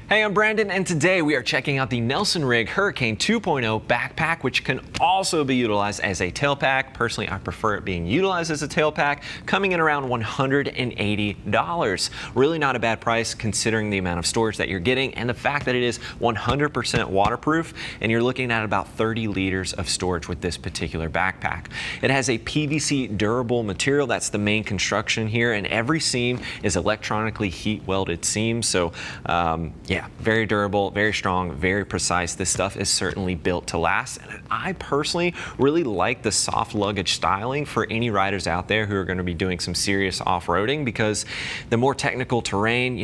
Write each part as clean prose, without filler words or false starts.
Hey, I'm Brandon, and today we are checking out the Nelson Rigg Hurricane 2.0 backpack, which can also be utilized as a tail pack. Personally, I prefer it being utilized as a tail pack, coming in around $180. Really not a bad price considering the amount of storage that you're getting and the fact that it is 100% waterproof, and you're looking at about 30 liters of storage with this particular backpack. It has a PVC durable material. That's the main construction here, and every seam is electronically heat welded seams. So yeah, very durable, very strong, very precise. This stuff is certainly built to last. And I personally really like the soft luggage styling for any riders out there who are going to be doing some serious off-roading, because the more technical terrain,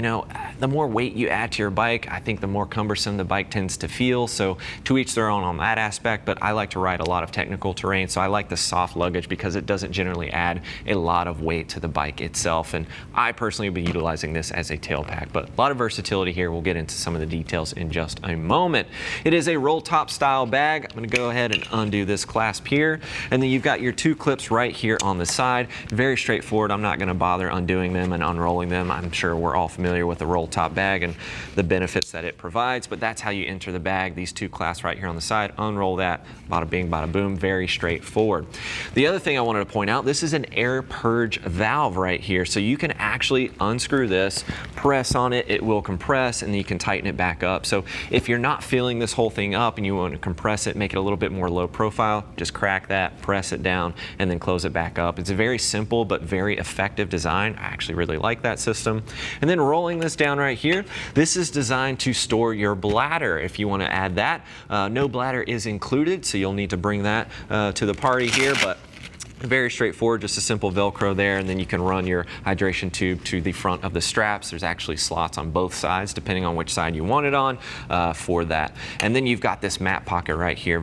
the more weight you add to your bike, I think the more cumbersome the bike tends to feel. So to each their own on that aspect, but I like to ride a lot of technical terrain, so I like the soft luggage because it doesn't generally add a lot of weight to the bike itself. And I personally will be utilizing this as a tail pack, but a lot of versatility here. We'll get into some of the details in just a moment. It is a roll top style bag. I'm going to go ahead and undo this clasp here, and then you've got your two clips right here on the side. Very straightforward. I'm not going to bother undoing them and unrolling them. I'm sure we're all familiar with the roll top bag and the benefits that it provides, but that's how you enter the bag. These two clasps right here on the side, unroll that, bada bing, bada boom. Very straightforward. The other thing I wanted to point out, this is an air purge valve right here, so you can actually unscrew this, press on it, it will compress, and then you can tighten it back up. So if you're not filling this whole thing up and you want to compress it, make it a little bit more low profile, just crack that, press it down, and then close it back up. It's a very simple but very effective design. I actually really like that system. And then rolling this down right here, this is designed to store your bladder if you want to add that. No bladder is included, so you'll need to bring that to the party here, but very straightforward, just a simple Velcro there, and then you can run your hydration tube to the front of the straps. There's actually slots on both sides, depending on which side you want it on for that. And then you've got this map pocket right here,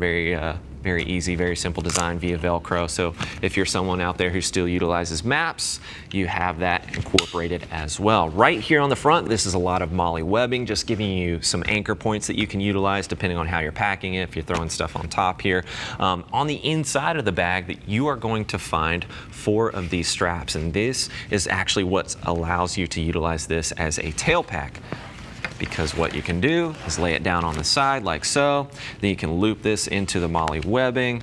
very easy, very simple design via Velcro. So if you're someone out there who still utilizes maps, you have that incorporated as well. Right here on the front, this is a lot of MOLLE webbing, just giving you some anchor points that you can utilize depending on how you're packing it, if you're throwing stuff on top here. On the inside of the bag, that you are going to find 4 of these straps, and this is actually what allows you to utilize this as a tail pack, because what you can do is lay it down on the side like so. Then you can loop this into the MOLLE webbing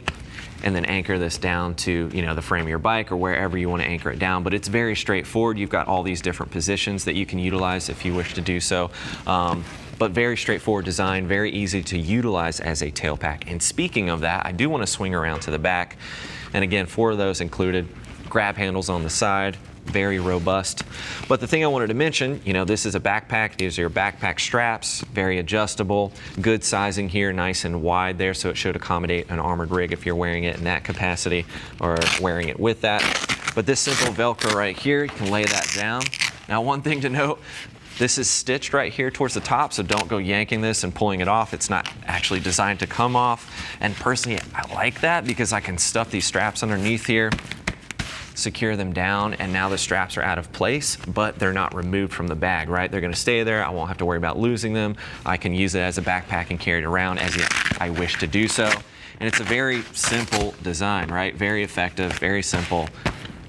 and then anchor this down to the frame of your bike or wherever you want to anchor it down. But it's very straightforward. You've got all these different positions that you can utilize if you wish to do so. But very straightforward design, very easy to utilize as a tail pack. And speaking of that, I do want to swing around to the back. And again, 4 of those included. Grab handles on the side, very robust. But the thing I wanted to mention, this is a backpack. These are your backpack straps, very adjustable, good sizing here, nice and wide there, so it should accommodate an armored rig if you're wearing it in that capacity or wearing it with that. But this simple Velcro right here, you can lay that down. Now, one thing to note, this is stitched right here towards the top, so don't go yanking this and pulling it off. It's not actually designed to come off. And personally, I like that because I can stuff these straps underneath here, secure them down, and now the straps are out of place, but they're not removed from the bag, right? They're gonna stay there. I won't have to worry about losing them. I can use it as a backpack and carry it around as I wish to do so. And it's a very simple design, right? Very effective, very simple.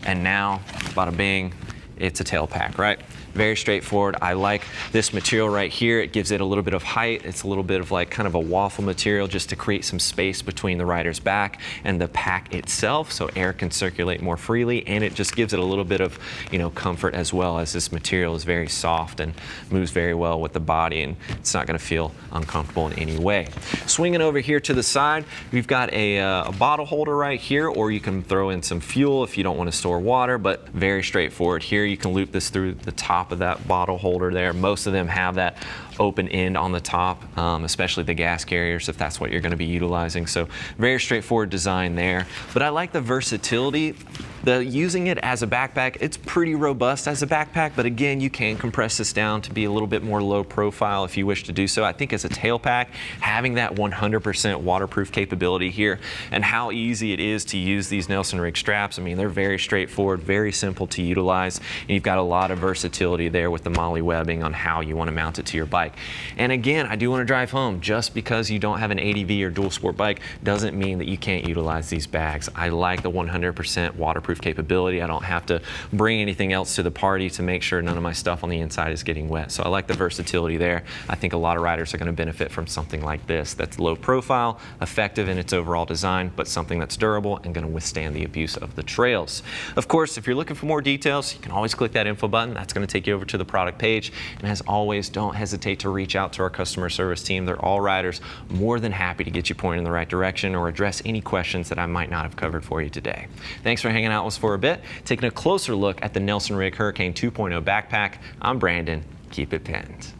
And now, bada bing, it's a tail pack, right? Very straightforward. I like this material right here. It gives it a little bit of height. It's a little bit of like kind of a waffle material just to create some space between the rider's back and the pack itself, so air can circulate more freely, and it just gives it a little bit of comfort as well, as this material is very soft and moves very well with the body, and it's not going to feel uncomfortable in any way. Swinging over here to the side, we've got a bottle holder right here, or you can throw in some fuel if you don't want to store water, but very straightforward here. You can loop this through the top of that bottle holder there. Most of them have that open end on the top, especially the gas carriers if that's what you're going to be utilizing. So very straightforward design there. But I like the versatility. Using it as a backpack, it's pretty robust as a backpack, but again, you can compress this down to be a little bit more low profile if you wish to do so. I think as a tail pack, having that 100% waterproof capability here, and how easy it is to use these Nelson Rigg straps, I mean, they're very straightforward, very simple to utilize. And you've got a lot of versatility there with the MOLLE webbing on how you want to mount it to your bike. And again, I do want to drive home, just because you don't have an ADV or dual sport bike doesn't mean that you can't utilize these bags. I like the 100% waterproof capability. I don't have to bring anything else to the party to make sure none of my stuff on the inside is getting wet. So I like the versatility there. I think a lot of riders are going to benefit from something like this that's low profile, effective in its overall design, but something that's durable and going to withstand the abuse of the trails. Of course, if you're looking for more details, you can always click that info button. That's going to take you over to the product page. And as always, don't hesitate to reach out to our customer service team. They're all riders, more than happy to get you pointed in the right direction or address any questions that I might not have covered for you today. Thanks for hanging out with us for a bit, taking a closer look at the Nelson Rigg Hurricane 2.0 backpack. I'm Brandon. Keep it pinned.